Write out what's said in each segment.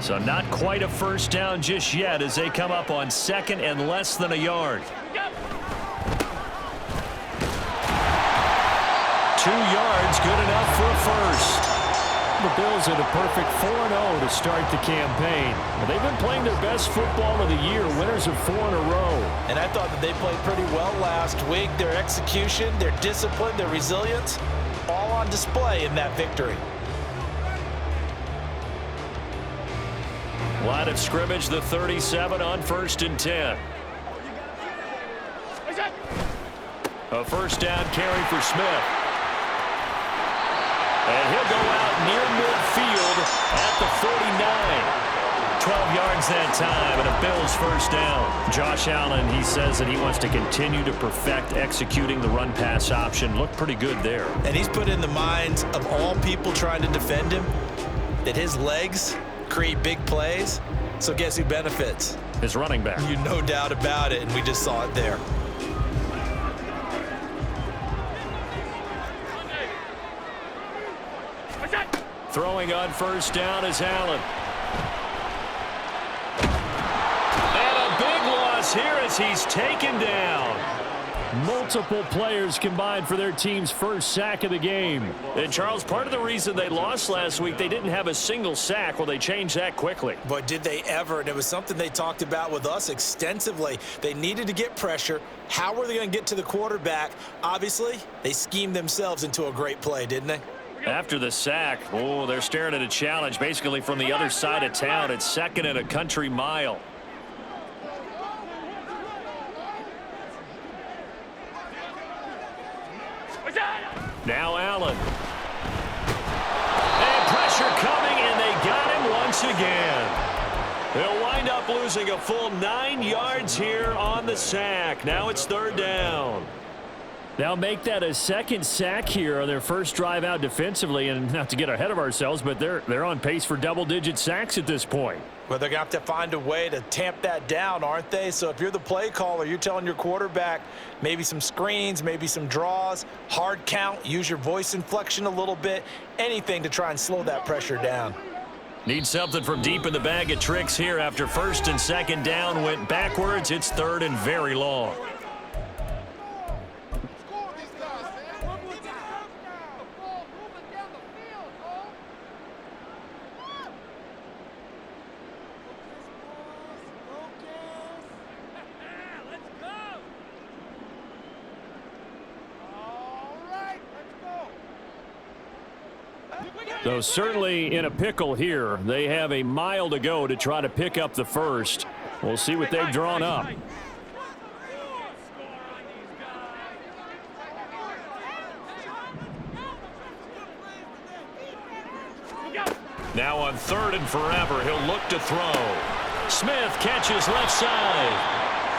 So not quite a first down just yet as they come up on second and less than a yard. 2 yards, good enough for a first. The Bills had a perfect 4-0 to start the campaign. Well, they've been playing their best football of the year, winners of 4 in a row. And I thought that they played pretty well last week. Their execution, their discipline, their resilience, all on display in that victory. Line of scrimmage, the 37 on 1st and 10. A first down carry for Smith. And he'll go out near midfield at the 49. 12 yards that time and a Bills first down. Josh Allen, he says that he wants to continue to perfect executing the run-pass option. Looked pretty good there. And he's put in the minds of all people trying to defend him that his legs create big plays. So guess who benefits? His running back. You no doubt about it, and we just saw it there. Throwing on first down is Allen. And a big loss here as he's taken down. Multiple players combined for their team's first sack of the game. And, Charles, part of the reason they lost last week, they didn't have a single sack. Well, they changed that quickly. But did they ever? And it was something they talked about with us extensively. They needed to get pressure. How were they going to get to the quarterback? Obviously, they schemed themselves into a great play, didn't they? After the sack, oh, they're staring at a challenge basically from the other side of town. It's second and a country mile. Now Allen. And pressure coming, and they got him once again. They'll wind up losing a full 9 yards here on the sack. Now it's 3rd down. Now make that a second sack here on their first drive out defensively, and not to get ahead of ourselves, but they're on pace for double-digit sacks at this point. Well, they're going to have to find a way to tamp that down, aren't they? So if you're the play caller, you're telling your quarterback maybe some screens, maybe some draws, hard count, use your voice inflection a little bit, anything to try and slow that pressure down. Need something from deep in the bag of tricks here after 1st and 2nd down went backwards. It's 3rd and very long. So certainly in a pickle here. They have a mile to go to try to pick up the first. We'll see what they've drawn up. Now on 3rd and forever, he'll look to throw. Smith catches left side.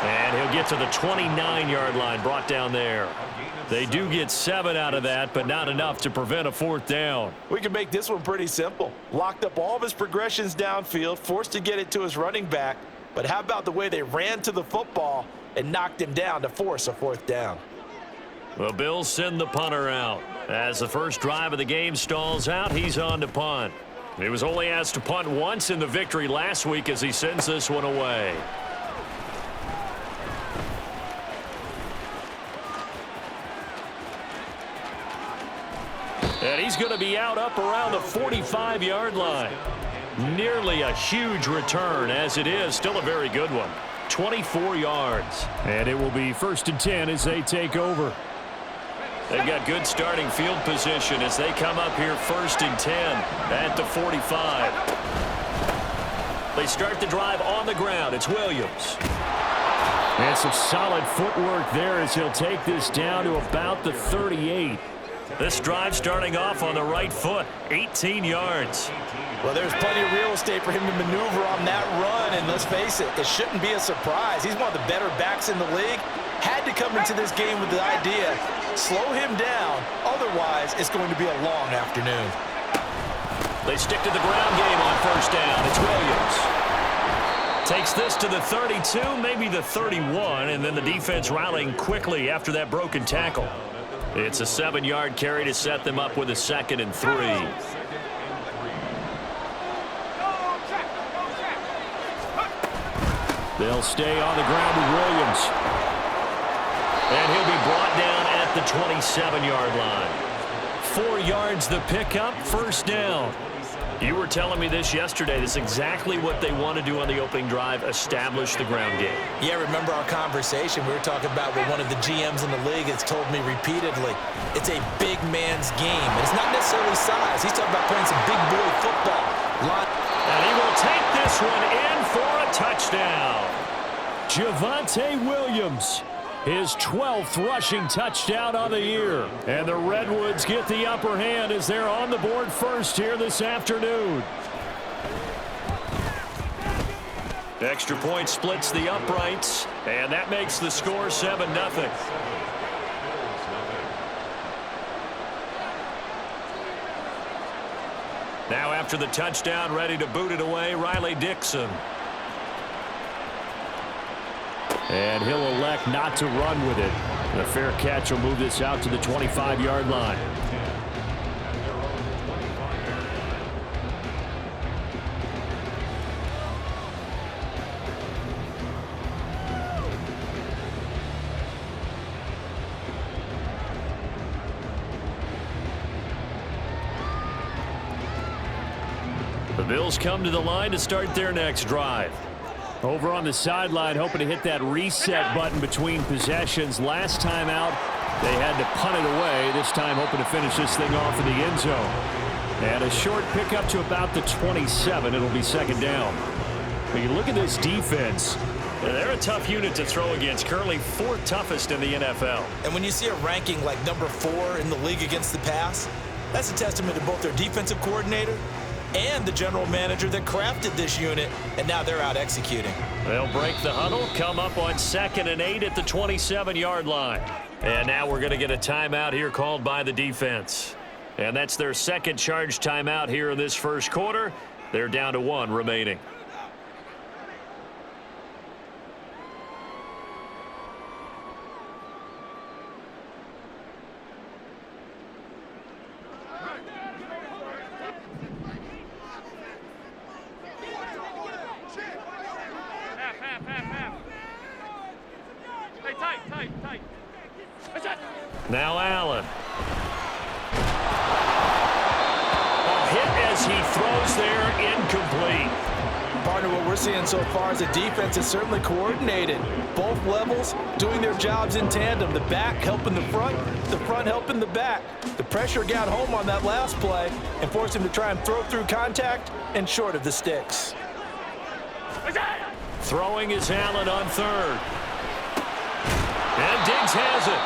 And he'll get to the 29-yard line, brought down there. They do get 7 out of that, but not enough to prevent a 4th down. We can make this one pretty simple. Locked up all of his progressions downfield, forced to get it to his running back. But how about the way they ran to the football and knocked him down to force a 4th down? The Bills send the punter out. As the first drive of the game stalls out, he's on to punt. He was only asked to punt once in the victory last week as he sends this one away. And he's going to be out up around the 45-yard line. Nearly a huge return, as it is. Still a very good one. 24 yards. And it will be 1st and 10 as they take over. They've got good starting field position as they come up here 1st and 10 at the 45. They start the drive on the ground. It's Williams. And some solid footwork there as he'll take this down to about the 38. This drive starting off on the right foot, 18 yards. Well, there's plenty of real estate for him to maneuver on that run, and let's face it, it shouldn't be a surprise. He's one of the better backs in the league. Had to come into this game with the idea, slow him down, otherwise it's going to be a long afternoon. They stick to the ground game on 1st down. It's Williams. Takes this to the 32, maybe the 31, and then the defense rallying quickly after that broken tackle. It's a 7-yard carry to set them up with a 2nd and 3. They'll stay on the ground with Williams. And he'll be brought down at the 27-yard line. 4 yards the pickup, first down. You were telling me this yesterday. This is exactly what they want to do on the opening drive, establish the ground game. Yeah, remember our conversation. We were talking about what one of the GMs in the league has told me repeatedly. It's a big man's game. And it's not necessarily size. He's talking about playing some big boy football. And he will take this one in for a touchdown. Javonte Williams, his 12th rushing touchdown on the year. And the Redwoods get the upper hand as they're on the board first here this afternoon. Extra point splits the uprights, and that makes the score 7-0. Now after the touchdown, ready to boot it away, Riley Dixon. And he'll elect not to run with it. A fair catch will move this out to the 25-yard line. The Bills come to the line to start their next drive. Over on the sideline, hoping to hit that reset button between possessions. Last time out, they had to punt it away. This time, hoping to finish this thing off in the end zone. And a short pickup to about the 27. It'll be second down. When you look at this defense, they're a tough unit to throw against. Currently 4th toughest in the NFL. And when you see a ranking like number 4 in the league against the pass, that's a testament to both their defensive coordinator and the general manager that crafted this unit, and now they're out executing. They'll break the huddle, come up on 2nd and 8 at the 27-yard line. And now we're going to get a timeout here called by the defense. And that's their second charge timeout here in this first quarter. They're down to 1 remaining. Now Allen. A hit as he throws there, incomplete. Partner, what we're seeing so far is the defense is certainly coordinated. Both levels doing their jobs in tandem. The back helping the front helping the back. The pressure got home on that last play and forced him to try and throw through contact and short of the sticks. Throwing is Allen on 3rd. And Diggs has it.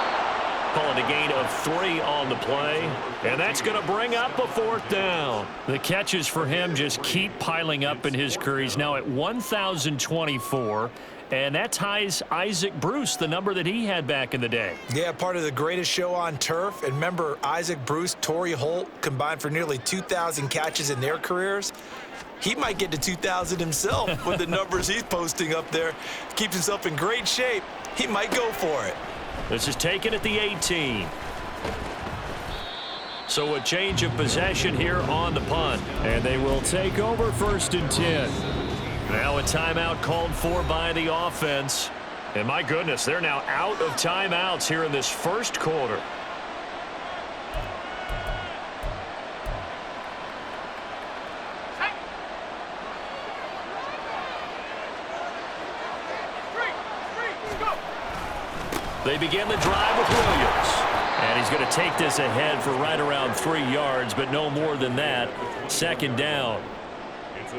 Calling a gain of 3 on the play. And that's going to bring up a 4th down. The catches for him just keep piling up in his career. He's now at 1,024. And that ties Isaac Bruce, the number that he had back in the day. Yeah, part of the greatest show on turf. And remember, Isaac Bruce, Torrey Holt combined for nearly 2,000 catches in their careers. He might get to 2,000 himself with the numbers he's posting up there. Keeps himself in great shape. He might go for it. This is taken at the 18. So a change of possession here on the punt. And they will take over 1st and 10. Now a timeout called for by the offense. And my goodness, they're now out of timeouts here in this first quarter. They begin the drive with Williams. And he's going to take this ahead for right around 3 yards, but no more than that. Second down.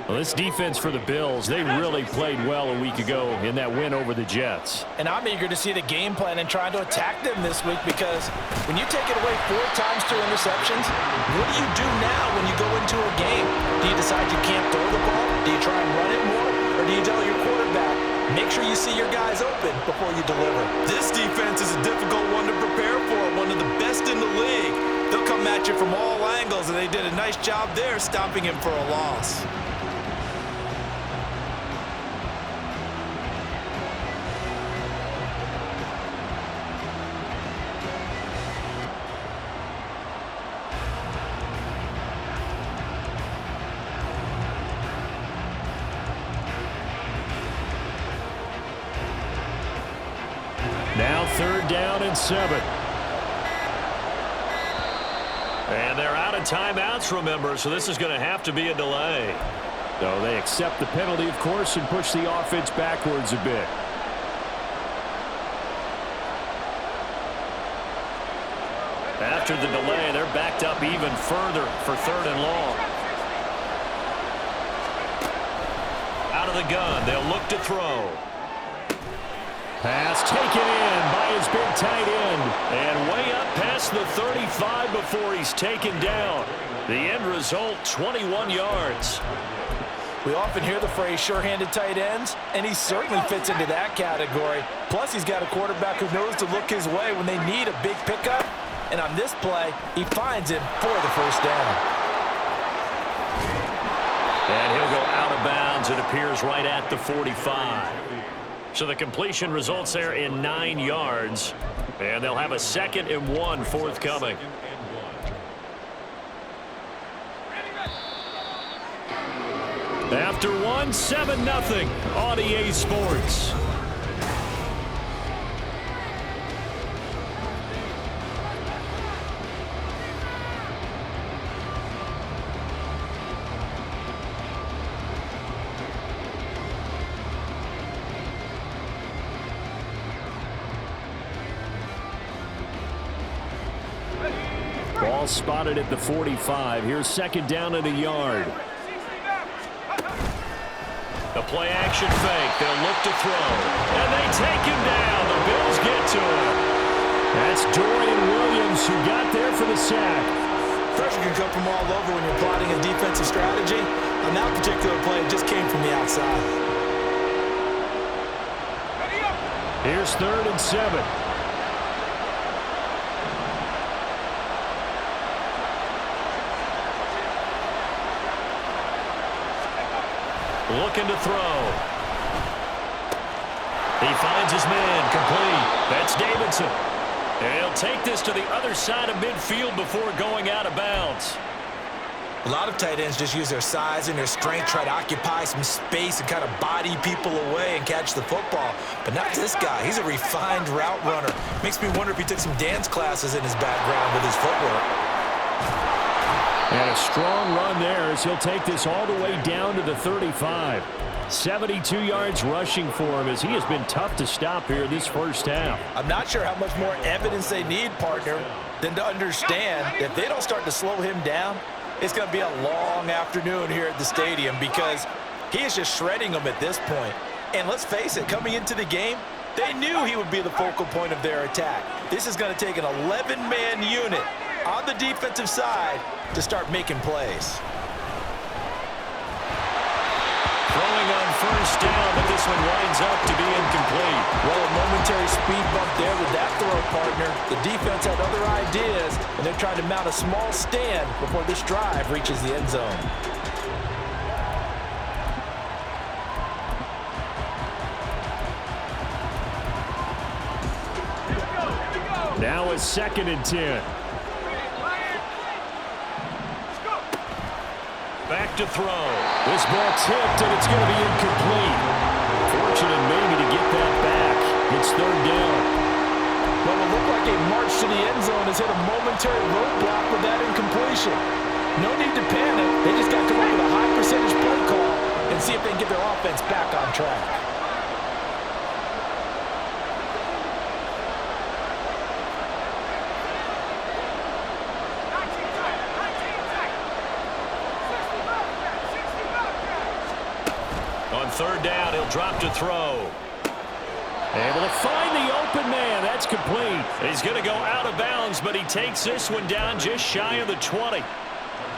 Well, this defense for the Bills, they really played well a week ago in that win over the Jets. And I'm eager to see the game plan and trying to attack them this week, because when you take it away 4 times through interceptions, what do you do now when you go into a game? Do you decide you can't throw the ball? Do you try and run it more? Or do you tell your quarterback, make sure you see your guys open before you deliver? This defense is a difficult one to prepare for, one of the best in the league. They'll come at you from all angles, and they did a nice job there stopping him for a loss. down and 7. And they're out of timeouts, remember, so this is going to have to be a delay. So they accept the penalty, of course, and push the offense backwards a bit. After the delay, they're backed up even further for 3rd and long. Out of the gun, they'll look to throw. Pass taken in by his big tight end. And way up past the 35 before he's taken down. The end result, 21 yards. We often hear the phrase sure-handed tight ends, and he certainly fits into that category. Plus, he's got a quarterback who knows to look his way when they need a big pickup. And on this play, he finds him for the first down. And he'll go out of bounds. It appears right at the 45. So the completion results there in 9 yards. And they'll have a 2nd and 1 forthcoming. After 1, 7-0 on EA Sports. Ball spotted at the 45. Here's 2nd down and a yard. The play-action fake. They'll look to throw. And they take him down. The Bills get to him. That's Dorian Williams who got there for the sack. Pressure can come from all over when you're plotting a defensive strategy. On that particular play, it just came from the outside. Here's 3rd and 7. Looking to throw. He finds his man, complete. That's Davidson. And he'll take this to the other side of midfield before going out of bounds. A lot of tight ends just use their size and their strength, try to occupy some space and kind of body people away and catch the football. But not this guy. He's a refined route runner. Makes me wonder if he took some dance classes in his background with his footwork. And a strong run there as he'll take this all the way down to the 35. 72 yards rushing for him as he has been tough to stop here this first half. I'm not sure how much more evidence they need, partner, than to understand if they don't start to slow him down, it's going to be a long afternoon here at the stadium because he is just shredding them at this point. And let's face it, coming into the game, they knew he would be the focal point of their attack. This is going to take an 11-man unit on the defensive side to start making plays. Throwing on first down, but this one winds up to be incomplete. Well, a momentary speed bump there with that throw, partner. The defense had other ideas, and they're trying to mount a small stand before this drive reaches the end zone. Now a 2nd and 10. Back to throw. This ball tipped, and it's going to be incomplete. Fortunate maybe to get that back. It's 3rd down. Well, it looked like a march to the end zone has hit a momentary roadblock with that incompletion. No need to panic. They just got to come up with a high percentage play call and see if they can get their offense back on track. On 3rd down, he'll drop to throw. Able to find the open man. That's complete. He's going to go out of bounds, but he takes this one down just shy of the 20.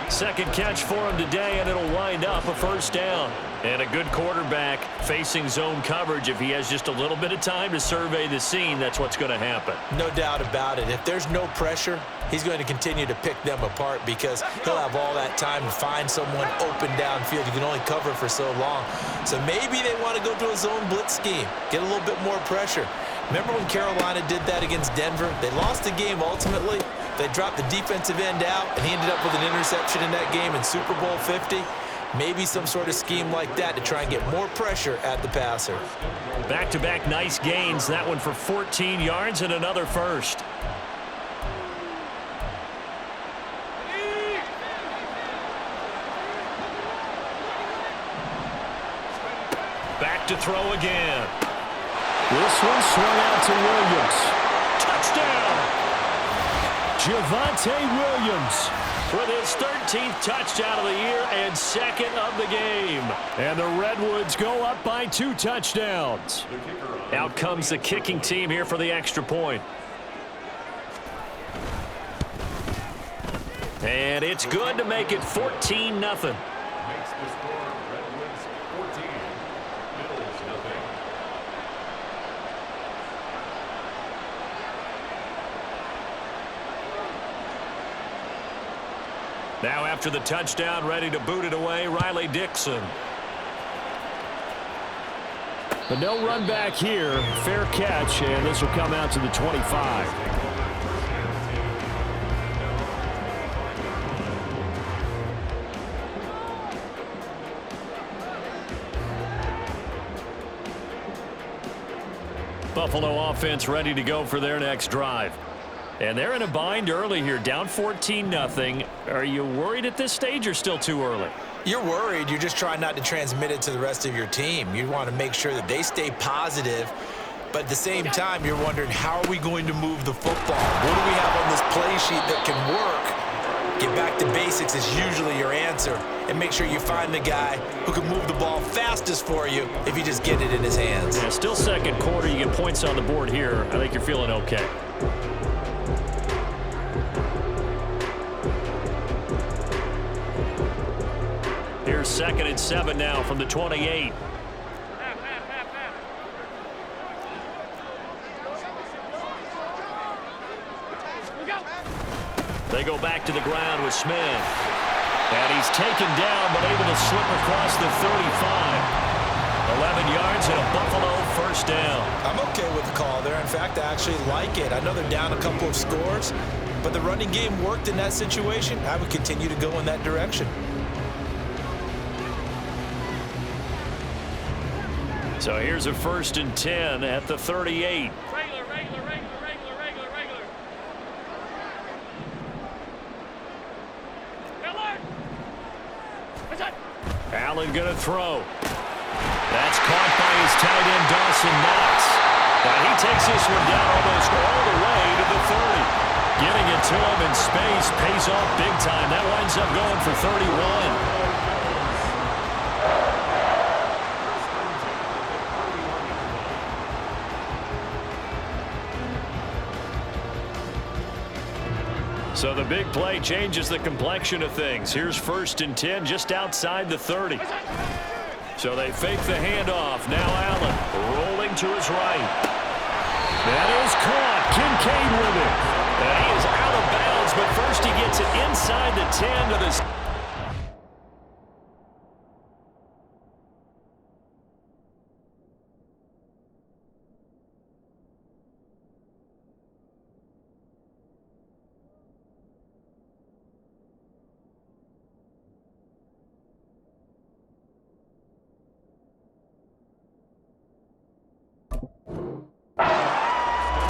2nd catch for him today, and it'll wind up a 1st down. And a good quarterback facing zone coverage. If he has just a little bit of time to survey the scene, that's what's going to happen. No doubt about it. If there's no pressure, he's going to continue to pick them apart because he'll have all that time to find someone open downfield. You can only cover for so long. So maybe they want to go to a zone blitz scheme, get a little bit more pressure. Remember when Carolina did that against Denver? They lost the game ultimately. They dropped the defensive end out, and he ended up with an interception in that game in Super Bowl 50. Maybe some sort of scheme like that to try and get more pressure at the passer. Back-to-back nice gains. That one for 14 yards and another first. Back to throw again. This one swung out to Williams. Touchdown! Javonte Williams with his 13th touchdown of the year and second of the game. And the Redwoods go up by 2 touchdowns. Out comes the kicking team here for the extra point. And it's good to make it 14-0. Now after the touchdown, ready to boot it away, Riley Dixon. But no run back here. Fair catch, and this will come out to the 25. Buffalo offense ready to go for their next drive. And they're in a bind early here, down 14-0. Are you worried at this stage or still too early? You're worried. You're just trying not to transmit it to the rest of your team. You want to make sure that they stay positive. But at the same time, you're wondering, how are we going to move the football? What do we have on this play sheet that can work? Get back to basics is usually your answer. And make sure you find the guy who can move the ball fastest for you if you just get it in his hands. Yeah, still second quarter. You get points on the board here. I think you're feeling okay. Here's 2nd and 7 now from the 28. They go back to the ground with Smith. And he's taken down but able to slip across the 35. 11 yards and a Buffalo first down. I'm okay with the call there. In fact, I actually like it. I know they're down a couple of scores, but the running game worked in that situation. I would continue to go in that direction. So here's a 1st and 10 at the 38. Allen going to throw. That's caught by his tight end, Dawson Knox. Now he takes this one down almost all the way to the 30. Getting it to him in space pays off big time. That winds up going for 31. So the big play changes the complexion of things. Here's 1st and 10 just outside the 30. So they fake the handoff. Now Allen rolling to his right. That is caught. Kincaid with it. And he is out of bounds, but first he gets it inside the 10 to this.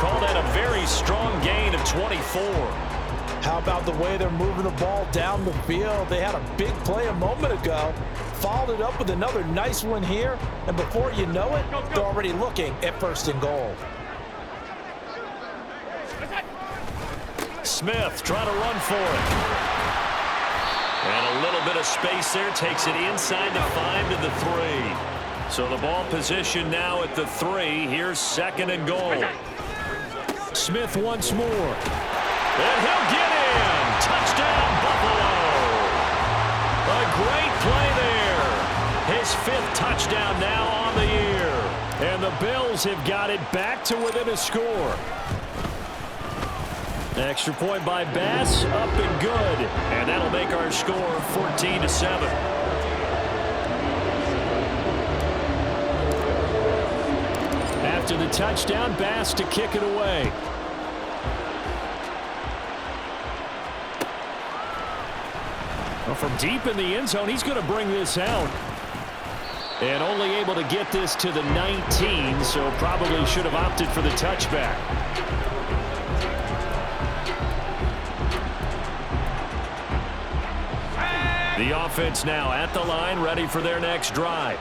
Call that a very strong gain of 24. How about the way they're moving the ball down the field? They had a big play a moment ago, followed it up with another nice one here, and before you know it, they're already looking at 1st and goal. Smith trying to run for it. And a little bit of space there, takes it inside the 5 to the 3. So the ball position now at the 3. Here's 2nd and goal. Smith once more. And he'll get in. Touchdown, Buffalo. A great play there. His 5th touchdown now on the year. And the Bills have got it back to within a score. Extra point by Bass, up and good. And that'll make our score 14-7. After the touchdown, Bass to kick it away. Well, from deep in the end zone, he's going to bring this out. And only able to get this to the 19, so probably should have opted for the touchback. The offense now at the line, ready for their next drive.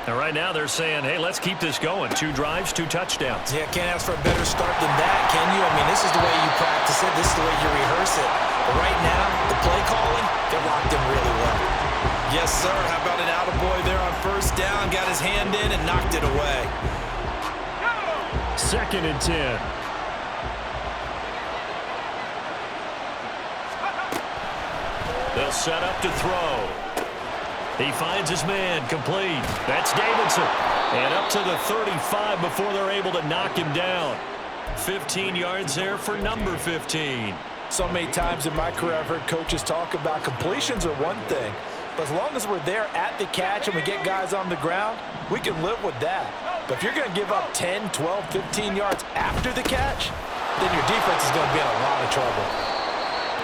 And right now they're saying, hey, let's keep this going. 2 drives, 2 touchdowns. Yeah, can't ask for a better start than that, can you? I mean, this is the way you practice it. This is the way you rehearse it. But right now, the play calling, they're locked in really well. Yes, sir. How about an attaboy there on first down? Got his hand in and knocked it away. 2nd and 10. They'll set up to throw. He finds his man, complete. That's Davidson. And up to the 35 before they're able to knock him down. 15 yards there for number 15. So many times in my career I've heard coaches talk about completions are one thing. But as long as we're there at the catch and we get guys on the ground, we can live with that. But if you're going to give up 10, 12, 15 yards after the catch, then your defense is going to be in a lot of trouble.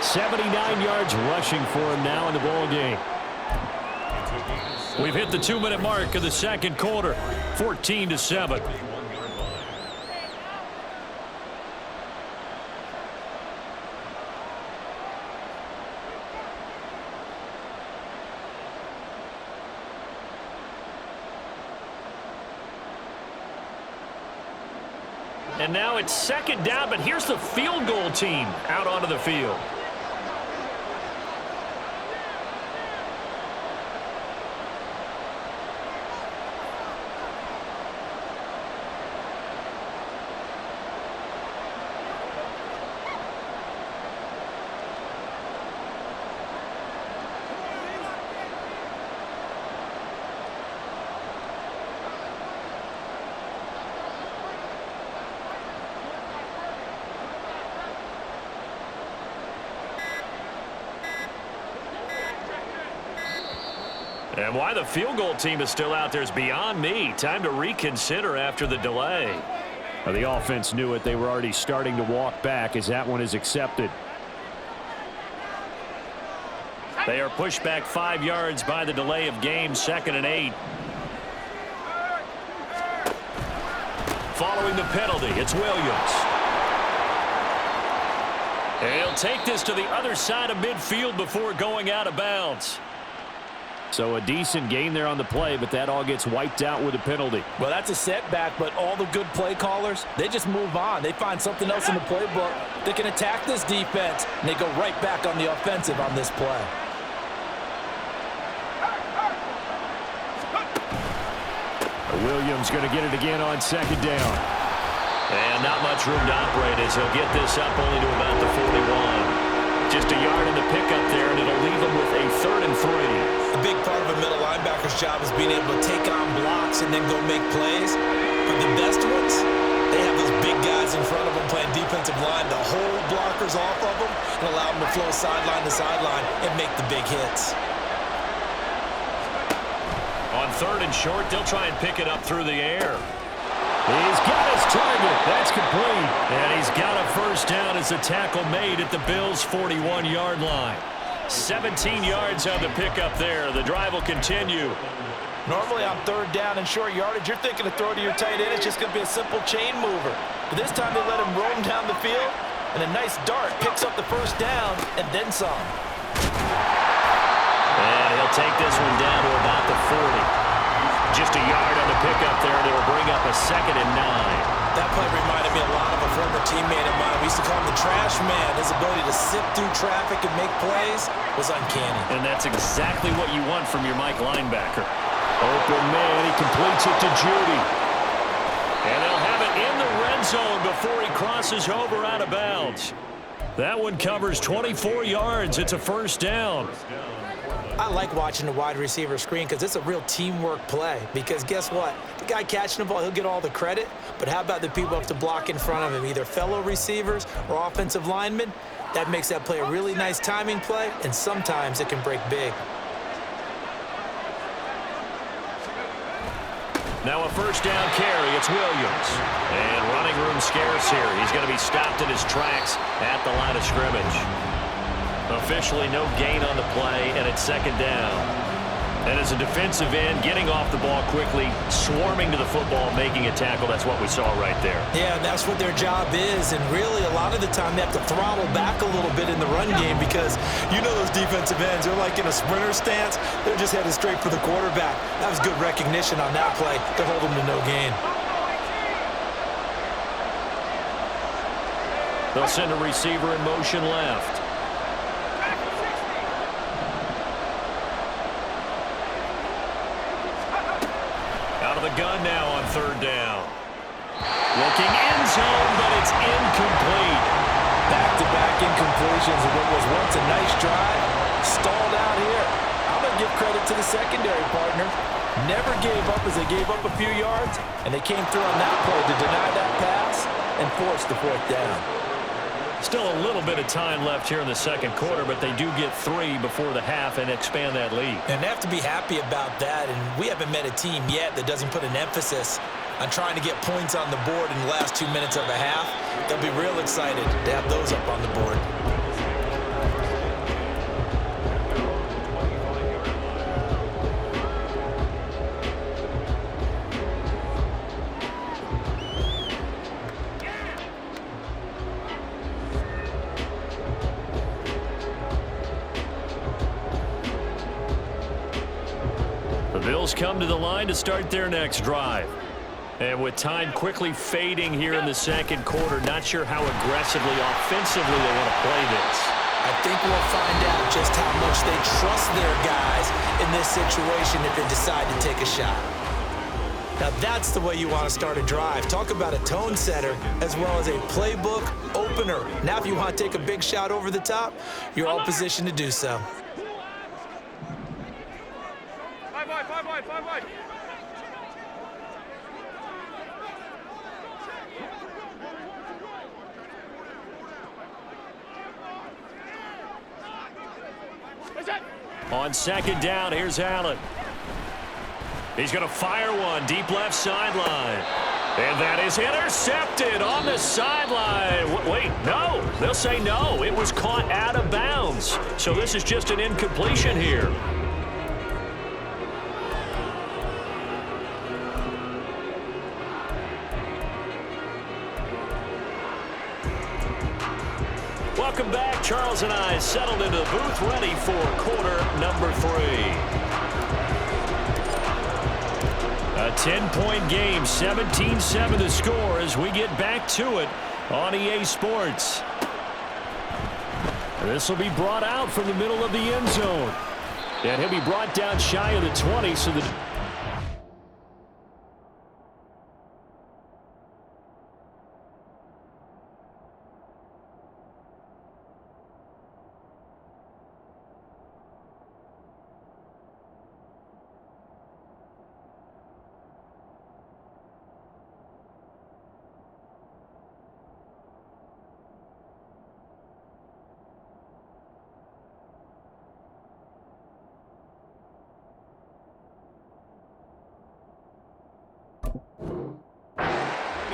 79 yards rushing for him now in the ball game. We've hit the 2-minute mark of the second quarter, 14-7. And now it's 2nd down, but here's the field goal team out onto the field. And why the field goal team is still out there is beyond me. Time to reconsider after the delay. Well, the offense knew it. They were already starting to walk back as that one is accepted. They are pushed back 5 yards by the delay of game, 2nd and 8. Following the penalty, it's Williams. And he'll take this to the other side of midfield before going out of bounds. So a decent gain there on the play, but that all gets wiped out with a penalty. Well, that's a setback, but all the good play callers, they just move on. They find something else in the playbook. They can attack this defense, and they go right back on the offensive on this play. Williams going to get it again on 2nd down. And not much room to operate as he'll get this up only to about the 41. Just a yard in the pickup there, and it'll leave them with a 3rd and 3. A big part of a middle linebacker's job is being able to take on blocks and then go make plays. But the best ones, they have those big guys in front of them playing defensive line to hold blockers off of them and allow them to flow sideline to sideline and make the big hits. On 3rd and short, they'll try and pick it up through the air. He's got his target. That's complete. And he's got a first down as the tackle made at the Bills' 41-yard line. 17 yards on the pickup there. The drive will continue. Normally on 3rd down and short yardage, you're thinking to throw to your tight end. It's just going to be a simple chain mover. But this time they let him roam down the field, and a nice dart picks up the first down and then some. And he'll take this one down to about the 40. Just a yard on the pickup there, and it'll bring up a 2nd and 9. That play reminded me a lot of a former teammate of mine. We used to call him the trash man. His ability to sift through traffic and make plays was uncanny. And that's exactly what you want from your Mike linebacker. Open man, he completes it to Judy. And they'll have it in the red zone before he crosses over out of bounds. That one covers 24 yards. It's a first down. I like watching the wide receiver screen because it's a real teamwork play. Because guess what? The guy catching the ball, he'll get all the credit. But how about the people who have to block in front of him, either fellow receivers or offensive linemen? That makes that play a really nice timing play, and sometimes it can break big. Now a first down carry. It's Williams. And running room scarce here. He's going to be stopped in his tracks at the line of scrimmage. Officially no gain on the play, and it's second down. And as a defensive end, getting off the ball quickly, swarming to the football, making a tackle, that's what we saw right there. Yeah, that's what their job is, and really a lot of the time they have to throttle back a little bit in the run game because you know those defensive ends, they're like in a sprinter stance. They're just headed straight for the quarterback. That was good recognition on that play to hold them to no gain. They'll send a receiver in motion left. The gun now on third down. Looking end zone, but it's incomplete. Back-to-back incompletions of what was once a nice drive. Stalled out here. I'm going to give credit to the secondary partner. Never gave up as they gave up a few yards, and they came through on that play to deny that pass and force the fourth down. Still a little bit of time left here in the second quarter, but they do get 3 before the half and expand that lead. And they have to be happy about that, and we haven't met a team yet that doesn't put an emphasis on trying to get points on the board in the last 2 minutes of a half. They'll be real excited to have those up on the board. Bills come to the line to start their next drive. And with time quickly fading here in the second quarter, not sure how aggressively, offensively they want to play this. I think we'll find out just how much they trust their guys in this situation if they decide to take a shot. Now that's the way you want to start a drive. Talk about a tone setter as well as a playbook opener. Now if you want to take a big shot over the top, you're all positioned to do so. Five wide. On second down, here's Allen. He's going to fire one deep left sideline. And that is intercepted on the sideline. Wait, no. They'll say no. It was caught out of bounds. So this is just an incompletion here. Welcome back. Charles and I settled into the booth, ready for quarter number 3. A 10-point game, 17-7 to score as we get back to it on EA Sports. This will be brought out from the middle of the end zone. And he'll be brought down shy of the 20, so the...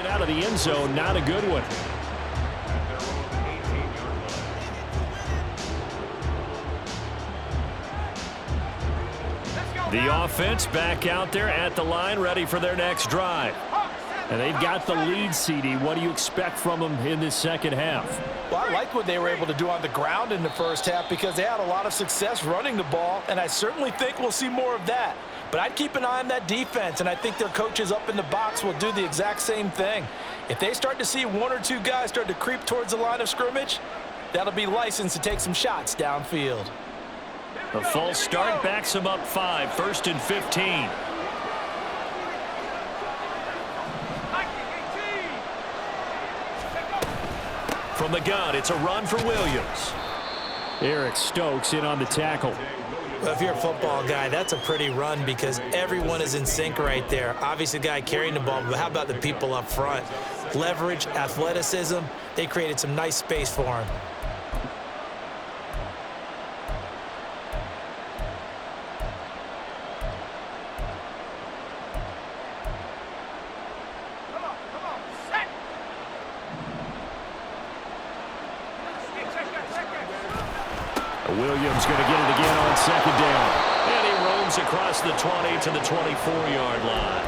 out of the end zone, not a good one. The offense back out there at the line, ready for their next drive. And they've got the lead, CD. What do you expect from them in this second half? Well, I like what they were able to do on the ground in the first half because they had a lot of success running the ball, and I certainly think we'll see more of that. But I'd keep an eye on that defense, and I think their coaches up in the box will do the exact same thing. If they start to see 1 or 2 guys start to creep towards the line of scrimmage, that'll be licensed to take some shots downfield. A false start backs them up 5, 1st and 15. From the gun, it's a run for Williams. Eric Stokes in on the tackle. Well, if you're a football guy, that's a pretty run because everyone is in sync right there. Obviously, the guy carrying the ball, but how about the people up front? Leverage, athleticism, they created some nice space for him. Williams going to get it again on second down. And he roams across the 20 to the 24-yard line.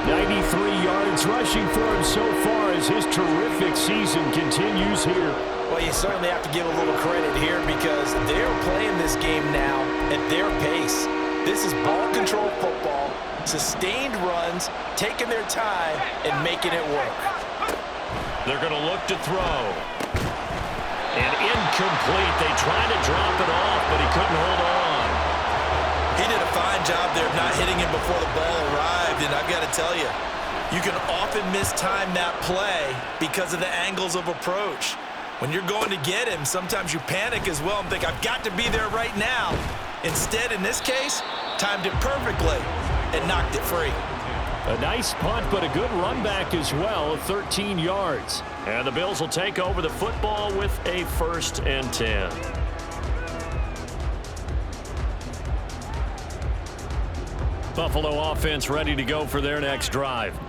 93 yards rushing for him so far as his terrific season continues here. Well, you certainly have to give a little credit here because they're playing this game now at their pace. This is ball control football, sustained runs, taking their time and making it work. They're going to look to throw. And incomplete. They tried to drop it off, but he couldn't hold on. He did a fine job there of not hitting him before the ball arrived, and I've got to tell you, you can often mistime that play because of the angles of approach. When you're going to get him, sometimes you panic as well and think, I've got to be there right now. Instead, in this case, timed it perfectly and knocked it free. A nice punt, but a good run back as well, 13 yards. And the Bills will take over the football with a 1st and 10. Buffalo offense ready to go for their next drive.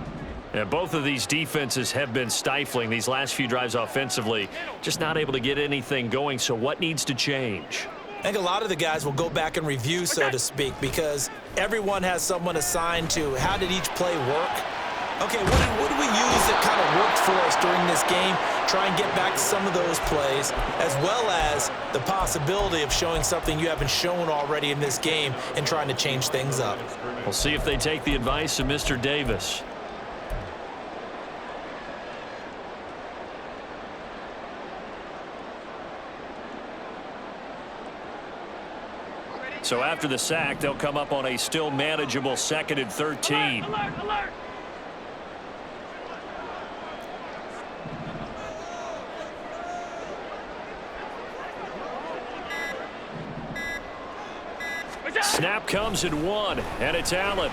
And both of these defenses have been stifling these last few drives offensively. Just not able to get anything going, so what needs to change? I think a lot of the guys will go back and review, so to speak, because everyone has someone assigned to how did each play work. Okay, what did we use that kind of worked for us during this game? Try and get back to some of those plays, as well as the possibility of showing something you haven't shown already in this game and trying to change things up. We'll see if they take the advice of Mr. Davis. So after the sack, they'll come up on a still manageable 2nd and 13. Alert, alert. Snap comes in 1, and it's Allen.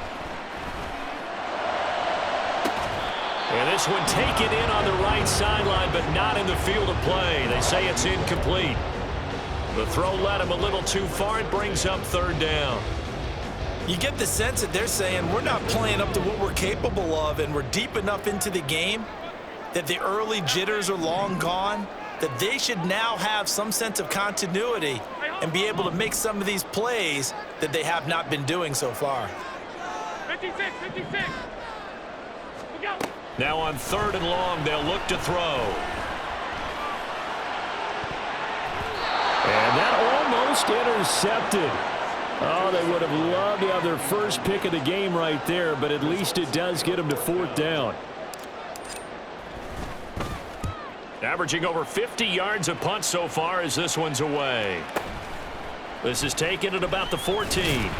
And this one taken in on the right sideline, but not in the field of play. They say it's incomplete. The throw led him a little too far. It brings up 3rd down. You get the sense that they're saying we're not playing up to what we're capable of, and we're deep enough into the game that the early jitters are long gone, that they should now have some sense of continuity and be able to make some of these plays that they have not been doing so far. 56, 56. We go. Now on 3rd and long, they'll look to throw. And that almost intercepted. Oh, they would have loved to have their first pick of the game right there, but at least it does get them to 4th down. Averaging over 50 yards a punt so far as this one's away. This is taken at about the 14.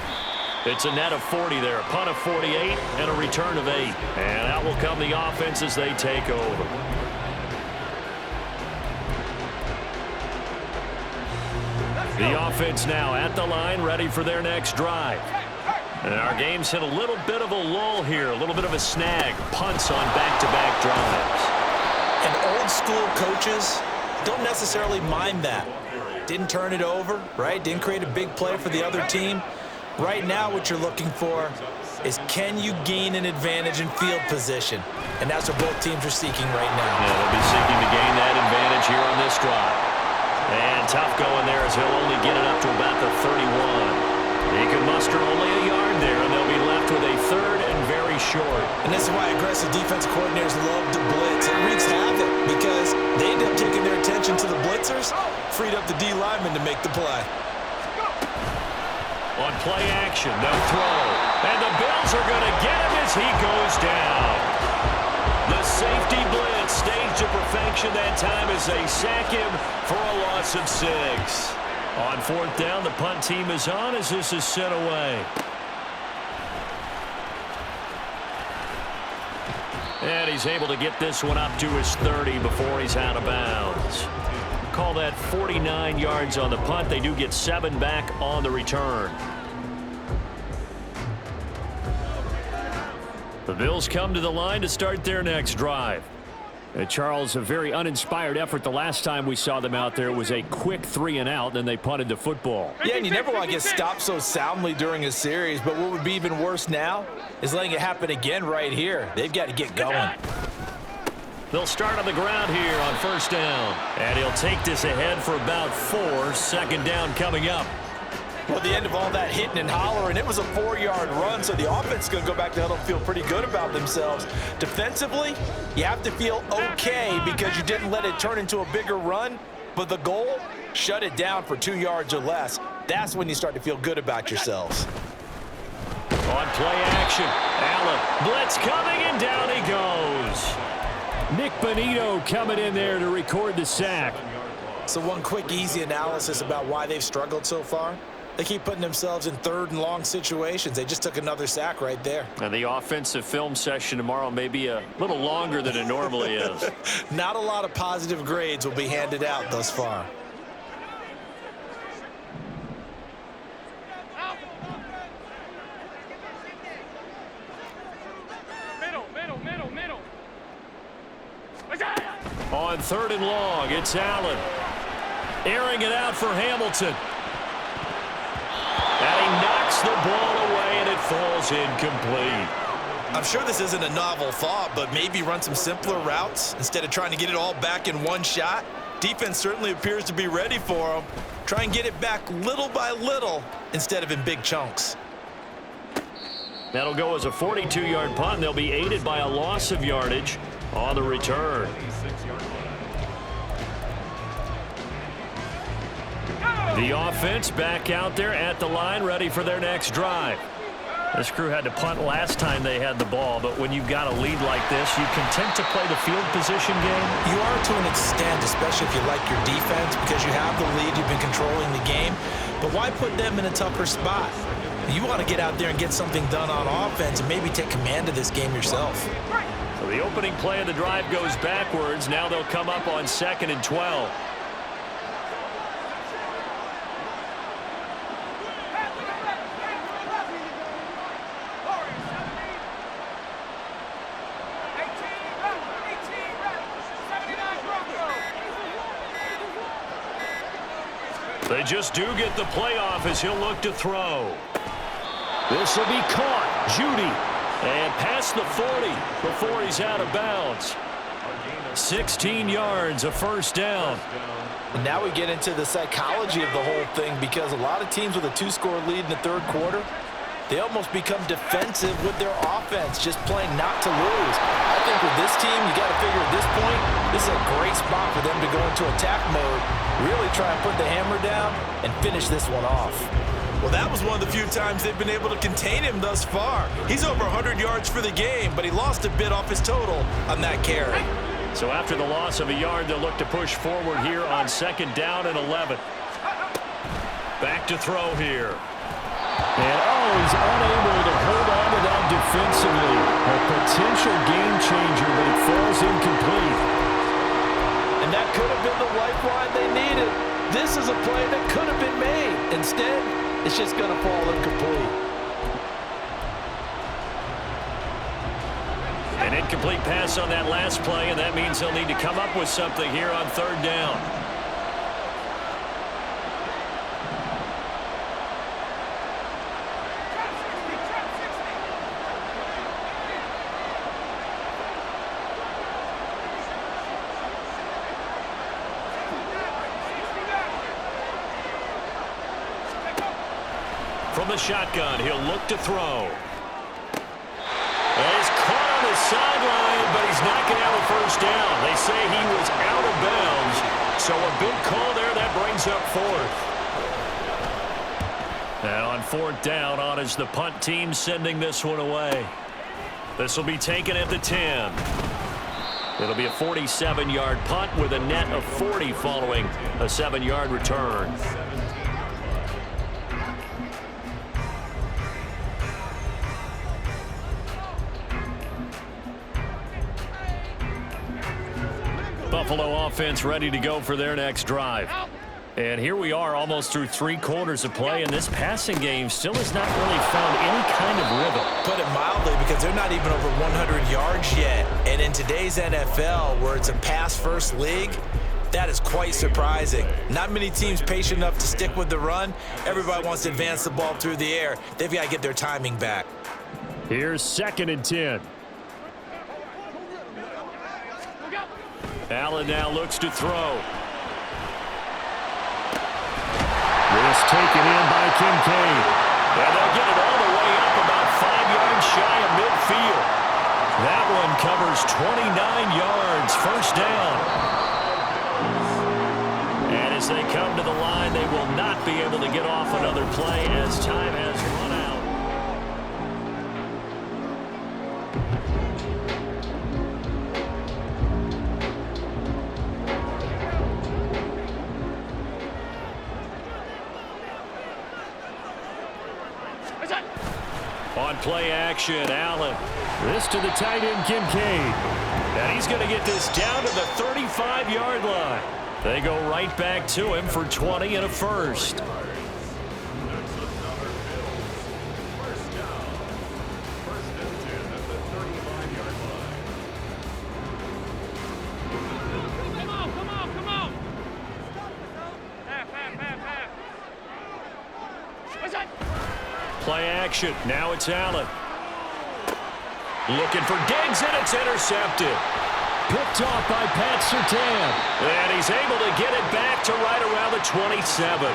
It's a net of 40 there, a punt of 48 and a return of 8. And out will come the offense as they take over. The offense now at the line, ready for their next drive. And our game's hit a little bit of a lull here, a little bit of a snag. Punts on back-to-back drives. And old school coaches don't necessarily mind that. Didn't turn it over, right? Didn't create a big play for the other team. Right now what you're looking for is can you gain an advantage in field position? And that's what both teams are seeking right now. Yeah, they'll be seeking to gain that advantage here on this drive. And tough going there as he'll only get it up to about the 31. He can muster only a yard there, and they'll be left with a 3rd and very short. And this is why aggressive defense coordinators love to blitz. It wreaks havoc because they end up taking their attention to the blitzers, freed up the D lineman to make the play. On play action, they'll throw. And the Bills are going to get him as he goes down. The safety blitz staged to perfection that time as they sack him for a loss of 6. On 4th down, the punt team is on as this is sent away. And he's able to get this one up to his 30 before he's out of bounds. Call that 49 yards on the punt. They do get 7 back on the return. The Bills come to the line to start their next drive. Charles, a very uninspired effort the last time we saw them out there. It was a quick 3 and out, then they punted the football. Yeah, and you never want to get stopped so soundly during a series, but what would be even worse now is letting it happen again right here. They've got to get going. They'll start on the ground here on first down. And he'll take this ahead for about 4. Second down coming up. Well, at the end of all that hitting and hollering, it was a 4-yard run, so the offense is going to go back to the huddle and feel pretty good about themselves. Defensively, you have to feel okay because you didn't let it turn into a bigger run, but the goal, shut it down for 2 yards or less. That's when you start to feel good about yourselves. On play action, Allen, blitz coming, and down he goes. Nick Bonito coming in there to record the sack. So one quick, easy analysis about why they've struggled so far. They keep putting themselves in 3rd and long situations. They just took another sack right there. And the offensive film session tomorrow may be a little longer than it normally is. Not a lot of positive grades will be handed out thus far. Middle. On 3rd and long, it's Allen. Airing it out for Hamilton. And he knocks the ball away, and it falls incomplete. I'm sure this isn't a novel thought, but maybe run some simpler routes instead of trying to get it all back in one shot. Defense certainly appears to be ready for them. Try and get it back little by little instead of in big chunks. That'll go as a 42-yard punt, and they'll be aided by a loss of yardage on the return. The offense back out there at the line, ready for their next drive. This crew had to punt last time they had the ball, but when you've got a lead like this, you content to play the field position game? You are to an extent, especially if you like your defense, because you have the lead, you've been controlling the game. But why put them in a tougher spot? You want to get out there and get something done on offense and maybe take command of this game yourself. So the opening play of the drive goes backwards. Now they'll come up on 2nd and 12. They just do get the playoff as he'll look to throw. This will be caught. Judy. And past the 40 before he's out of bounds. 16 yards, a first down. And now we get into the psychology of the whole thing, because a lot of teams with a 2-score lead in the 3rd quarter, they almost become defensive with their offense, just playing not to lose. I think with this team, you got to figure at this point, this is a great spot for them to go into attack mode, really try and put the hammer down and finish this one off. Well, that was one of the few times they've been able to contain him thus far. He's over 100 yards for the game, but he lost a bit off his total on that carry. So after the loss of a yard, they'll look to push forward here on 2nd down and 11. Back to throw here. And he's unable to hold on to that defensively. A potential game changer, but it falls incomplete. And that could have been the lifeline they needed. This is a play that could have been made. Instead, it's just going to fall incomplete. An incomplete pass on that last play, and that means they'll need to come up with something here on 3rd down. From the shotgun, he'll look to throw. And he's caught on the sideline, but he's not going to have a first down. They say he was out of bounds, so a big call there. That brings up 4th. And on 4th down, on is the punt team sending this one away. This will be taken at the 10. It'll be a 47-yard punt with a net of 40 following a 7-yard return. Buffalo offense ready to go for their next drive. And here we are almost through 3 quarters of play, and this passing game still has not really found any kind of rhythm. Put it mildly, because they're not even over 100 yards yet. And in today's NFL, where it's a pass-first league, that is quite surprising. Not many teams patient enough to stick with the run. Everybody wants to advance the ball through the air. They've got to get their timing back. Here's 2nd and 10. Allen now looks to throw. This taken in by Kincaid. And they'll get it all the way up about 5 yards shy of midfield. That one covers 29 yards, first down. And as they come to the line, they will not be able to get off another play as time has run out. On play action, Allen. This to the tight end, Kincaid. And he's going to get this down to the 35-yard line. They go right back to him for 20 and a first. Come on. Half. What's that? Play action. Now it's Allen. Looking for Diggs, and it's intercepted. Picked off by Pat Surtain. And he's able to get it back to right around the 27.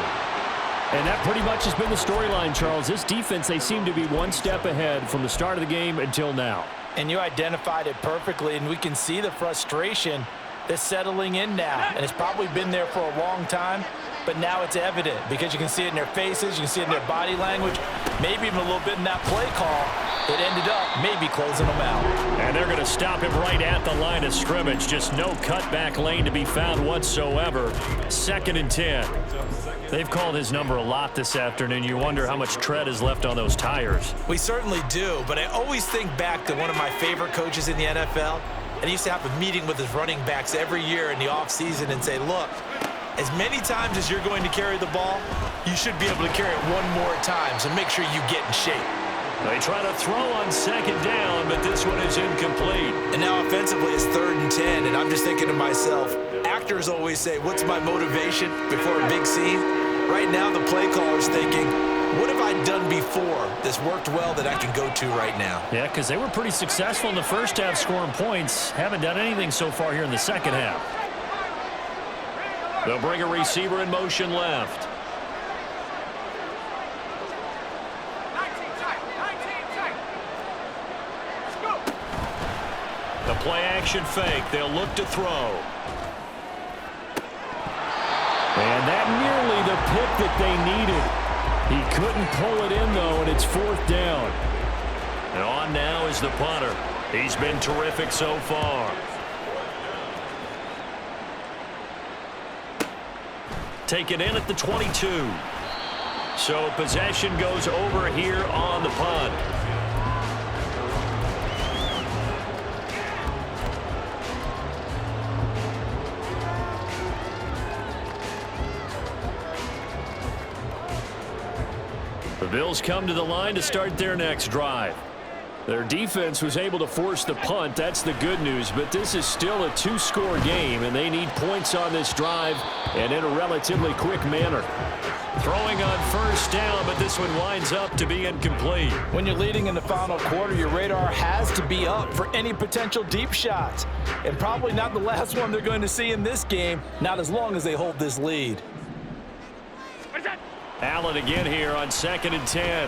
And that pretty much has been the storyline, Charles. This defense, they seem to be one step ahead from the start of the game until now. And you identified it perfectly, and we can see the frustration that's settling in now. And it's probably been there for a long time, but now it's evident because you can see it in their faces, you can see it in their body language, maybe even a little bit in that play call. It ended up maybe closing them out. And they're going to stop him right at the line of scrimmage. Just no cutback lane to be found whatsoever. 2nd and 10. They've called his number a lot this afternoon. You wonder how much tread is left on those tires. We certainly do, but I always think back to one of my favorite coaches in the NFL. And he used to have a meeting with his running backs every year in the offseason and say, look, as many times as you're going to carry the ball, you should be able to carry it one more time, so make sure you get in shape. They try to throw on 2nd down, but this one is incomplete. And now offensively it's 3rd and 10, and I'm just thinking to myself, actors always say, what's my motivation before a big scene? Right now the play caller's thinking, what have I done before that's worked well that I can go to right now? Yeah, because they were pretty successful in the first half scoring points. Haven't done anything so far here in the second half. They'll bring a receiver in motion left. The play action fake. They'll look to throw. And that nearly the pick that they needed. He couldn't pull it in, though, and it's 4th down. And on now is the punter. He's been terrific so far. Taken in at the 22. So possession goes over here on the punt. The Bills come to the line to start their next drive. Their defense was able to force the punt. That's the good news. But this is still a 2-score game, and they need points on this drive and in a relatively quick manner. Throwing on 1st down, but this one winds up to be incomplete. When you're leading in the final quarter, your radar has to be up for any potential deep shots. And probably not the last one they're going to see in this game, not as long as they hold this lead. Allen again here on 2nd and 10.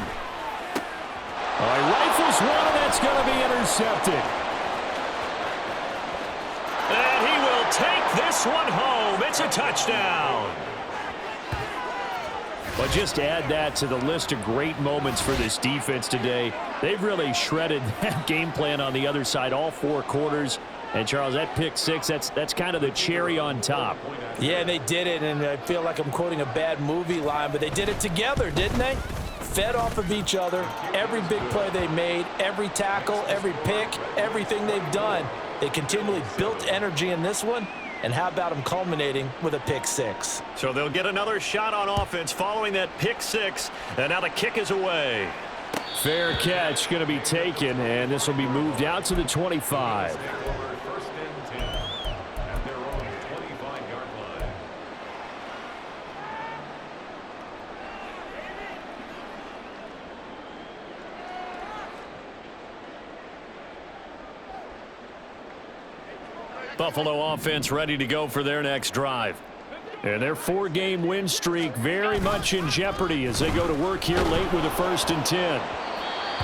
All right, rifles one, and that's going to be intercepted. And he will take this one home. It's a touchdown. But just add that to the list of great moments for this defense today. They've really shredded that game plan on the other side all 4 quarters. And, Charles, that pick 6, that's kind of the cherry on top. Yeah, and they did it, and I feel like I'm quoting a bad movie line, but they did it together, didn't they? Fed off of each other, every big play they made, every tackle, every pick, everything they've done. They continually built energy in this one, and how about them culminating with a pick 6? So they'll get another shot on offense following that pick 6, and now the kick is away. Fair catch going to be taken, and this will be moved out to the 25. Buffalo offense ready to go for their next drive. And their 4-game win streak very much in jeopardy as they go to work here late with a 1st and 10.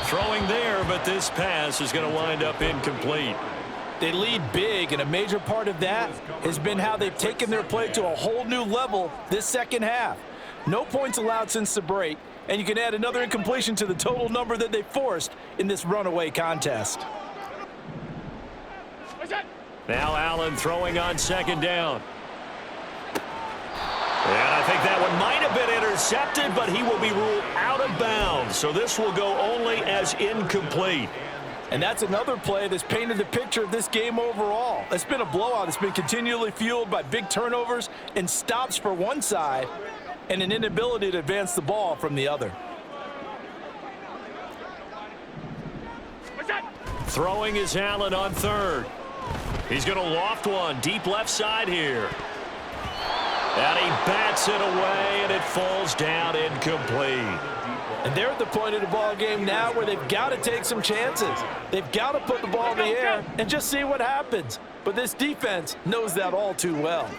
Throwing there, but this pass is going to wind up incomplete. They lead big, and a major part of that has been how they've taken their play to a whole new level this second half. No points allowed since the break, and you can add another incompletion to the total number that they forced in this runaway contest. Now Allen throwing on 2nd down. And I think that one might have been intercepted, but he will be ruled out of bounds. So this will go only as incomplete. And that's another play that's painted the picture of this game overall. It's been a blowout. It's been continually fueled by big turnovers and stops for one side and an inability to advance the ball from the other. Throwing is Allen on 3rd. He's going to loft one deep left side here. And he bats it away, and it falls down incomplete. And they're at the point of the ball game now where they've got to take some chances. They've got to put the ball in the air and just see what happens. But this defense knows that all too well.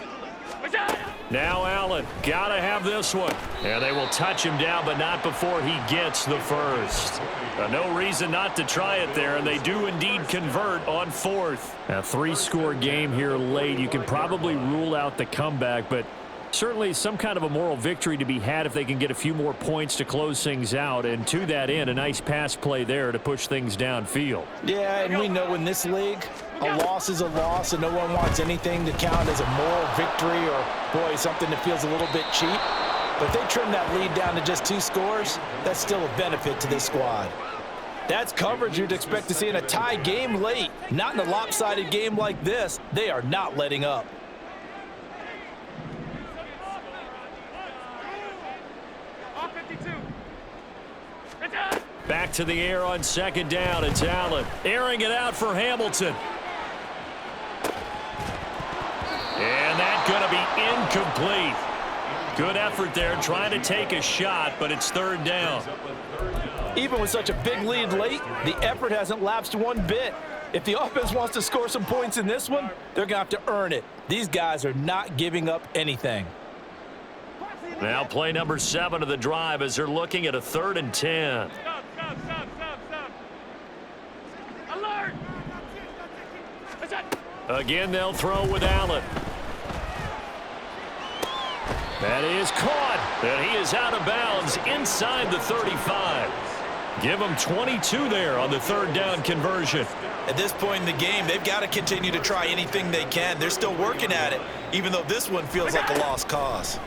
Now Allen, got to have this one. And they will touch him down, but not before he gets the 1st. No reason not to try it there, and they do indeed convert on 4th. A 3-score game here late. You can probably rule out the comeback, but certainly some kind of a moral victory to be had if they can get a few more points to close things out. And to that end, a nice pass play there to push things downfield. Yeah, and we know in this league, a loss is a loss, and no one wants anything to count as a moral victory or, boy, something that feels a little bit cheap. But if they trim that lead down to just 2 scores, that's still a benefit to this squad. That's coverage you'd expect to see in a tie game late. Not in a lopsided game like this. They are not letting up. Back to the air on 2nd down. It's Allen airing it out for Hamilton. And that's going to be incomplete. Good effort there trying to take a shot, but it's 3rd down. Even with such a big lead late, the effort hasn't lapsed one bit. If the offense wants to score some points in this one, they're going to have to earn it. These guys are not giving up anything. Now play number 7 of the drive as they're looking at a 3rd and 10. Stop. Alert! Again, they'll throw with Allen. That is caught, and he is out of bounds inside the 35. Give them 22 there on the 3rd down conversion. At this point in the game, they've got to continue to try anything they can. They're still working at it, even though this one feels like a lost cause.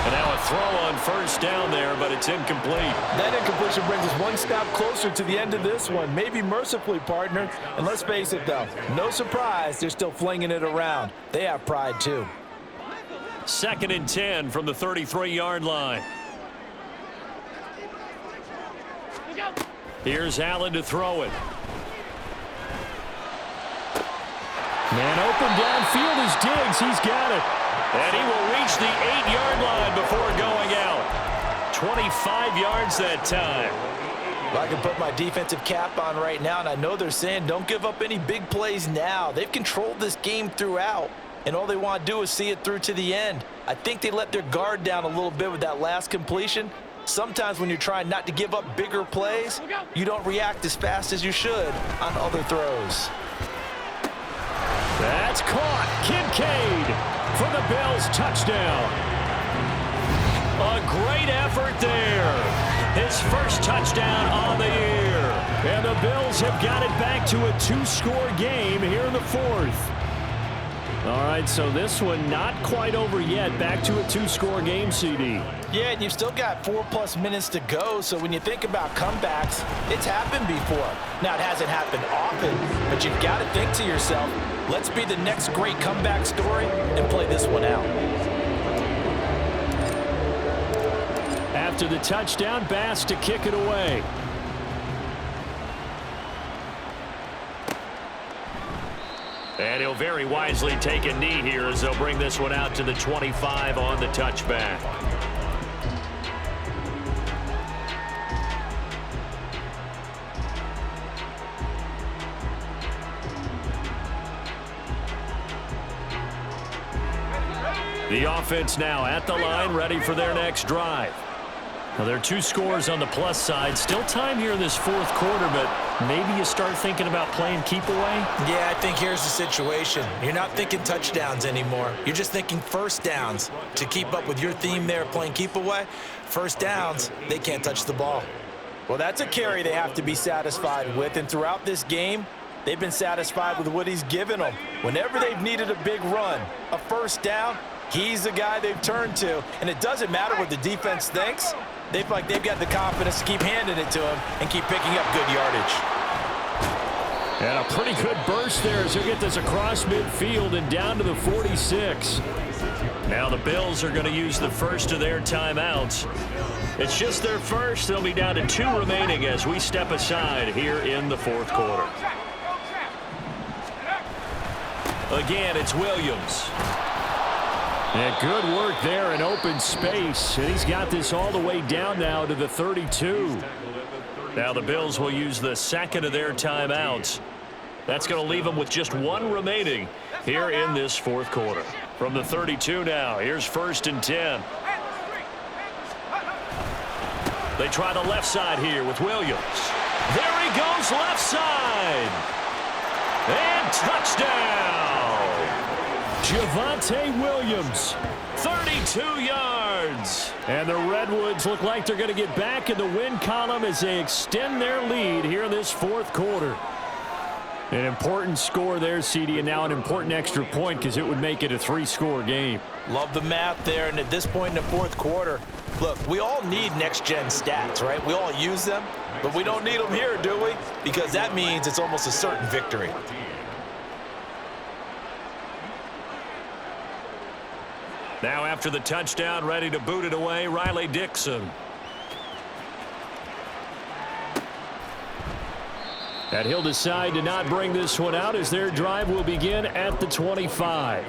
And now a throw on 1st down there, but it's incomplete. That incompletion brings us one step closer to the end of this one. Maybe mercifully, partner. And let's face it, though, no surprise they're still flinging it around. They have pride, too. 2nd and 10 from the 33-yard line. Here's Allen to throw it. Man open downfield is Diggs. He's got it. And he will reach the 8-yard line before going out. 25 yards that time. Well, I can put my defensive cap on right now, and I know they're saying don't give up any big plays now. They've controlled this game throughout, and all they want to do is see it through to the end. I think they let their guard down a little bit with that last completion. Sometimes when you're trying not to give up bigger plays, you don't react as fast as you should on other throws. That's caught. Kincaid for the Bills touchdown. A great effort there. His first touchdown on the year. And the Bills have got it back to a 2-score game here in the 4th. All right, so this one not quite over yet. Back to a 2-score game, CD. Yeah, and you've still got 4+ minutes to go, so when you think about comebacks, it's happened before. Now, it hasn't happened often, but you've got to think to yourself, let's be the next great comeback story and play this one out. After the touchdown, Bass to kick it away. And he'll very wisely take a knee here as they'll bring this one out to the 25 on the touchback. offense now at the line, ready for their next drive. Well, there are 2 scores on the plus side. Still time here in this fourth quarter, but maybe you start thinking about playing keep away? Yeah, I think here's the situation. You're not thinking touchdowns anymore. You're just thinking first downs. To keep up with your theme there playing keep away, first downs, they can't touch the ball. Well, that's a carry they have to be satisfied with, and throughout this game, they've been satisfied with what he's given them. Whenever they've needed a big run, a first down, he's the guy they've turned to, and it doesn't matter what the defense thinks. They feel like they've got the confidence to keep handing it to him and keep picking up good yardage. And a pretty good burst there as he'll get this across midfield and down to the 46. Now the Bills are going to use the first of their timeouts. It's just their first. They'll be down to 2 remaining as we step aside here in the fourth quarter. Again, it's Williams. And good work there in open space. And he's got this all the way down now to the 32. Now the Bills will use the second of their timeouts. That's going to leave them with just 1 remaining here in this fourth quarter. From the 32 now, here's 1st and 10. They try the left side here with Williams. There he goes, left side. And touchdown. Javonte Williams. 32 yards. And the Redwoods look like they're going to get back in the win column as they extend their lead here in this fourth quarter. An important score there, CD, and now an important extra point because it would make it a 3-score game. Love the math there, and at this point in the fourth quarter, look, we all need next-gen stats, right? We all use them, but we don't need them here, do we? Because that means it's almost a certain victory. Now after the touchdown, ready to boot it away, Riley Dixon. And he'll decide to not bring this one out as their drive will begin at the 25.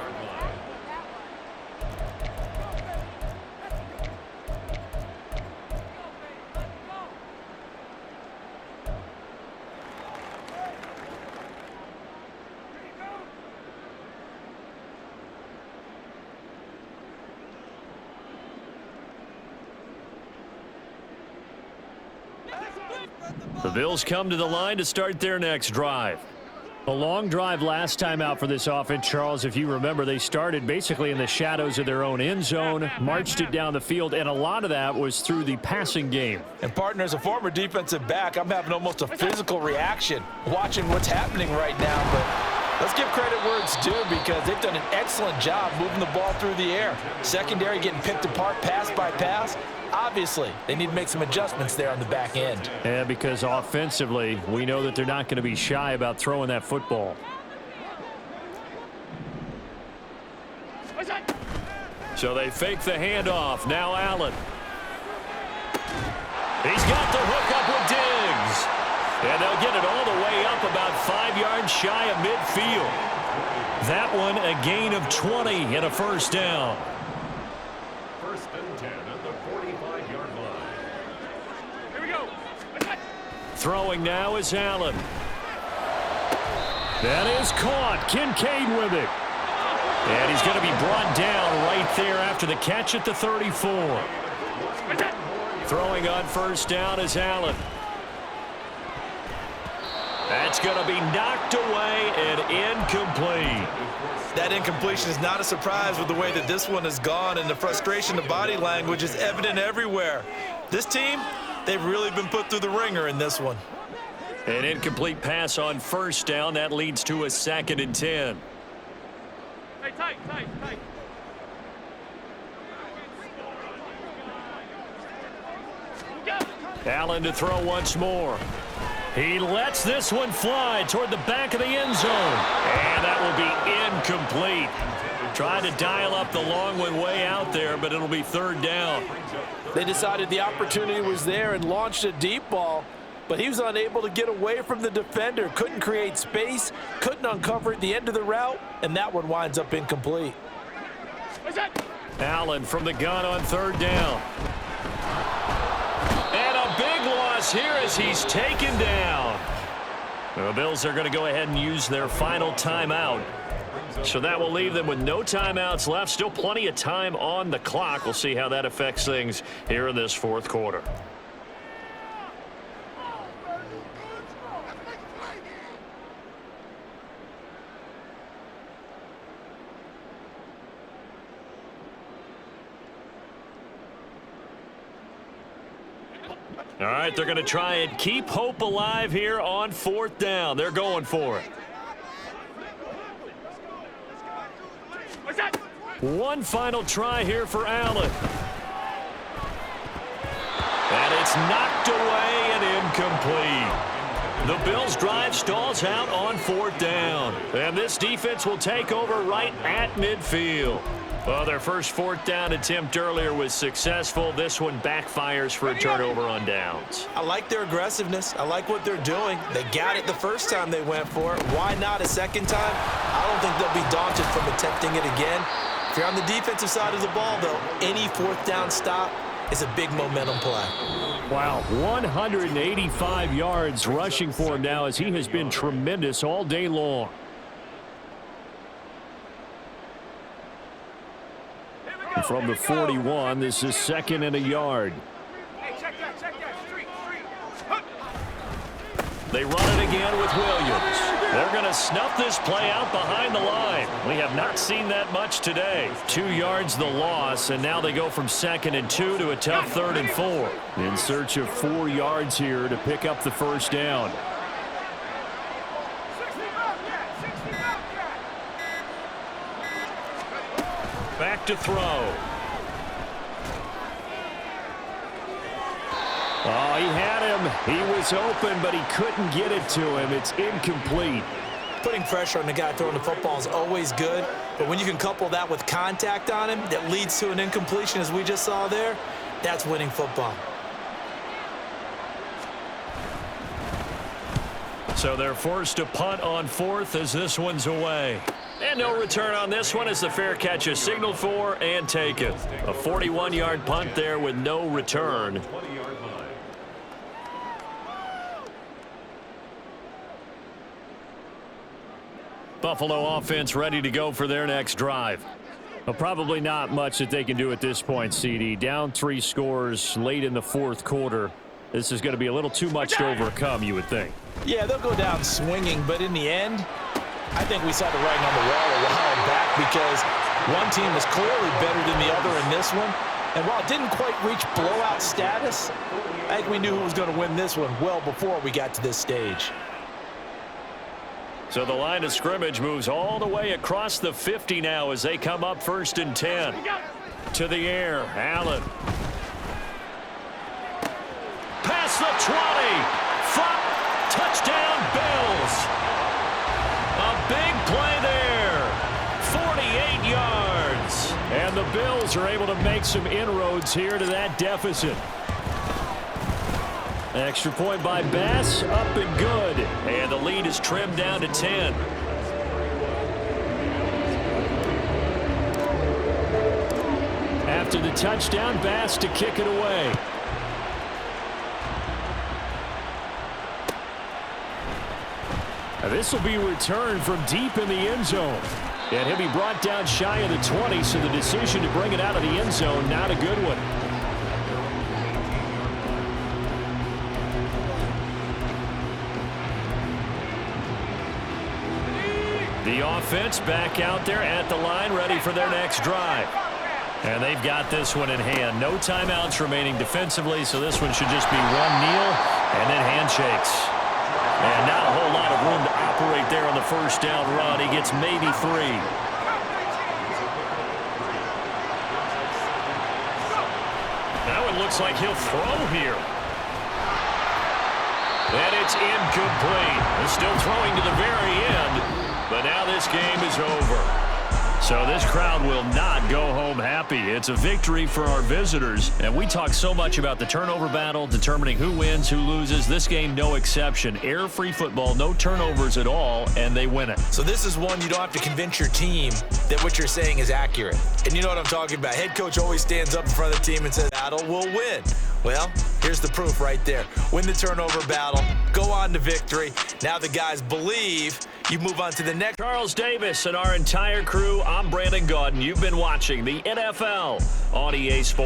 The Bills come to the line to start their next drive. A long drive last time out for this offense, Charles. If you remember, they started basically in the shadows of their own end zone, marched it down the field, and a lot of that was through the passing game. And, partner, as a former defensive back, I'm having almost a physical reaction watching what's happening right now. But let's give credit where it's due because they've done an excellent job moving the ball through the air. Secondary getting picked apart pass by pass. Obviously, they need to make some adjustments there on the back end. Yeah, because offensively, we know that they're not going to be shy about throwing that football. So they fake the handoff. Now Allen. He's got the hook up with Diggs. And they'll get it all the way up about 5 yards shy of midfield. That one a gain of 20 and a first down. Throwing now is Allen. That is caught. Kincaid with it. And he's going to be brought down right there after the catch at the 34. Throwing on first down is Allen. That's going to be knocked away and incomplete. That incompletion is not a surprise with the way that this one has gone, and the frustration, the body language is evident everywhere. This team, they've really been put through the ringer in this one. An incomplete pass on first down. That leads to a 2nd and 10. Hey, tight. Allen to throw once more. He lets this one fly toward the back of the end zone. And that will be incomplete. Trying to dial up the long one way out there, but it'll be 3rd down. They decided the opportunity was there and launched a deep ball, but he was unable to get away from the defender, couldn't create space, couldn't uncover at the end of the route, and that one winds up incomplete. Allen from the gun on 3rd down. And a big loss here as he's taken down. The Bills are going to go ahead and use their final timeout. So that will leave them with no timeouts left. Still plenty of time on the clock. We'll see how that affects things here in this fourth quarter. All right, they're going to try and keep hope alive here on fourth down. They're going for it. One final try here for Allen. And it's knocked away and incomplete. The Bills' drive stalls out on fourth down. And this defense will take over right at midfield. Well, their first fourth down attempt earlier was successful. This one backfires for a turnover on downs. I like their aggressiveness. I like what they're doing. They got it the first time they went for it. Why not a second time? I don't think they'll be daunted from attempting it again. If you're on the defensive side of the ball, though, any fourth down stop is a big momentum play. Wow, 185 yards rushing for him now as he has been tremendous all day long. From the 41, this is second and a yard. They run it again with Williams. They're going to snuff this play out behind the line. We have not seen that much today. 2 yards the loss, and now they go from 2nd and 2 to a tough 3rd and 4. In search of 4 yards here to pick up the first down. Back to throw. Oh, he had him. He was open, but he couldn't get it to him. It's incomplete. Putting pressure on the guy throwing the football is always good, but when you can couple that with contact on him that leads to an incompletion, as we just saw there, that's winning football. So they're forced to punt on 4th as this one's away. And no return on this one as the fair catch is signaled for and taken. A 41-yard punt there with no return. Buffalo offense ready to go for their next drive. Well, probably not much that they can do at this point, CD. Down 3 scores late in the fourth quarter. This is going to be a little too much to overcome, you would think. Yeah, they'll go down swinging, but in the end, I think we saw the writing on the wall a while back because one team was clearly better than the other in this one. And while it didn't quite reach blowout status, I think we knew who was going to win this one well before we got to this stage. So the line of scrimmage moves all the way across the 50 now as they come up 1st and 10. To the air, Allen. Past the 20. Flop. Touchdown, Bills. A big play there. 48 yards. And the Bills are able to make some inroads here to that deficit. Extra point by Bass, up and good. And the lead is trimmed down to 10. After the touchdown, Bass to kick it away. Now this will be returned from deep in the end zone. And he'll be brought down shy of the 20, so the decision to bring it out of the end zone, not a good one. The offense back out there at the line, ready for their next drive. And they've got this one in hand. No timeouts remaining defensively, so this one should just be one kneel and then handshakes. And not a whole lot of room to operate there on the first down run. He gets maybe 3. Now it looks like he'll throw here. And it's incomplete. He's still throwing to the very end. But now this game is over. So this crowd will not go home happy. It's a victory for our visitors. And we talk so much about the turnover battle, determining who wins, who loses. This game, no exception. Error-free football, no turnovers at all, and they win it. So this is one you don't have to convince your team that what you're saying is accurate. And you know what I'm talking about. Head coach always stands up in front of the team and says, "Battle will win." Well, here's the proof right there. Win the turnover battle, go on to victory. Now the guys believe You move on to the next. Charles Davis and our entire crew, I'm Brandon Gaudin. You've been watching the NFL on EA Sports.